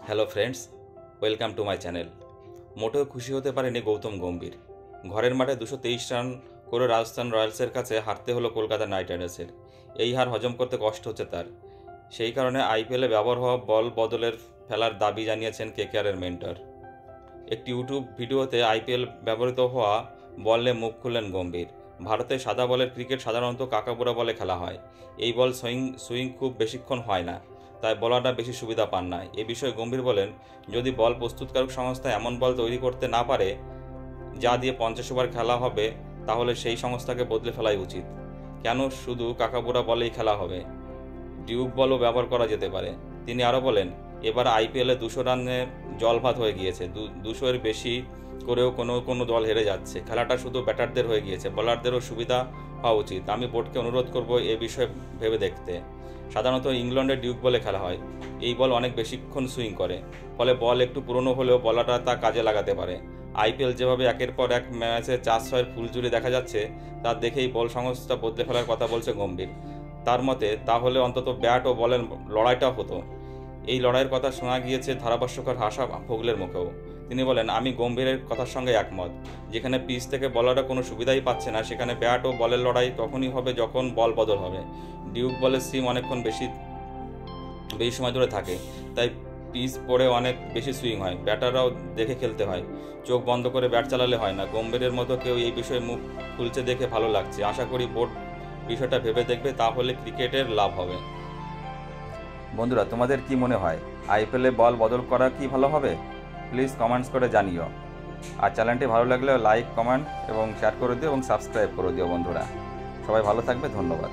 Hello friends, welcome to my channel. মোটেও খুশি হতে পারেনি গৌতম গম্ভীর। ঘরের মাঠে 223 রান করে রাজস্থান রয়্যালসের কাছে হারতে হলো কলকাতা নাইট রাইডার্সের। এই হার হজম করতে কষ্ট হচ্ছে তার। সেই কারণে আইপিএলে ব্যবহার হওয়া বল বদলের ফেলার দাবি জানিয়েছেন কেকেআরের মেন্টর। একটি ইউটিউব ভিডিওতে আইপিএল ব্যবহৃত হওয়া বলে মুখ খুললেন গম্ভীর। ভারতে সাদা বলের ক্রিকেট সাধারণত কাকাবুড়া বলে খেলা হয়। এই বল সুইং খুব বেশিক্ষণ হয় না, তাই বলাররা বেশি সুবিধা পান না। এ বিষয়ে গম্ভীর বলেন, যদি বল প্রস্তুতকারক সংস্থা এমন বল তৈরি করতে না পারে যা দিয়ে 50 ওভার খেলা হবে, তাহলে সেই সংস্থাকে বদলে ফেলাই উচিত। কেন শুধু কাকাবুড়া বলেই খেলা হবে? ডিউক বলও ব্যবহার করা যেতে পারে। তিনি আরও বলেন, এবার আইপিএলে 200 রানে জলভাত হয়ে গিয়েছে। 200-এর বেশি করেও কোনো দল হেরে যাচ্ছে। খেলাটা শুধু ব্যাটারদের হয়ে গিয়েছে, বোলারদেরও সুবিধা হওয়া উচিত। আমি বোর্ডকে অনুরোধ করব এ বিষয়ে ভেবে দেখতে। সাধারণত ইংল্যান্ডে ডিউক বলে খেলা হয়। এই বল অনেক বেশিক্ষণ সুইং করে, ফলে বল একটু পুরনো হলেও বলাররা তা কাজে লাগাতে পারে। আইপিএল যেভাবে একের পর এক ম্যাচে 4-6-এর ফুলঝুরি দেখা যাচ্ছে, তা দেখেই বল সংস্থা বদলে ফেলার কথা বলছে গম্ভীর। তার মতে তাহলে অন্তত ব্যাট ও বলের লড়াইটা হতো। এই লড়াইয়ের কথা শোনা গিয়েছে ধারাভাষ্যকার হাসা ভোগলের মুখেও। তিনি বলেন, আমি গম্ভীরের কথার সঙ্গে একমত। যেখানে পিচ থেকে বলাররা কোনো সুবিধাই পাচ্ছে না, সেখানে ব্যাট ও বলের লড়াই তখনই হবে যখন বল বদল হবে। ডিউক বলের সিম অনেকক্ষণ বেশি সময় ধরে থাকে, তাই পিচ পড়ে অনেক বেশি সুইং হয়। ব্যাটাররাও দেখে খেলতে হয়, চোখ বন্ধ করে ব্যাট চালালে হয় না। গম্ভীরের মতো কেউ এই বিষয়ে মুখ খুলছে দেখে ভালো লাগছে। আশা করি বোর্ড বিষয়টা ভেবে দেখবে, তাহলে ক্রিকেটের লাভ হবে। বন্ধুরা, তোমাদের কি মনে হয়, আইপিএলে বল বদল করা কি ভালো হবে? প্লিজ কমেন্টস করে জানিও। আর চ্যানেলটি ভালো লাগলে লাইক, কমেন্ট এবং শেয়ার করে দিও এবং সাবস্ক্রাইব করে দিও বন্ধুরা। সবাই ভালো থাকবে, ধন্যবাদ।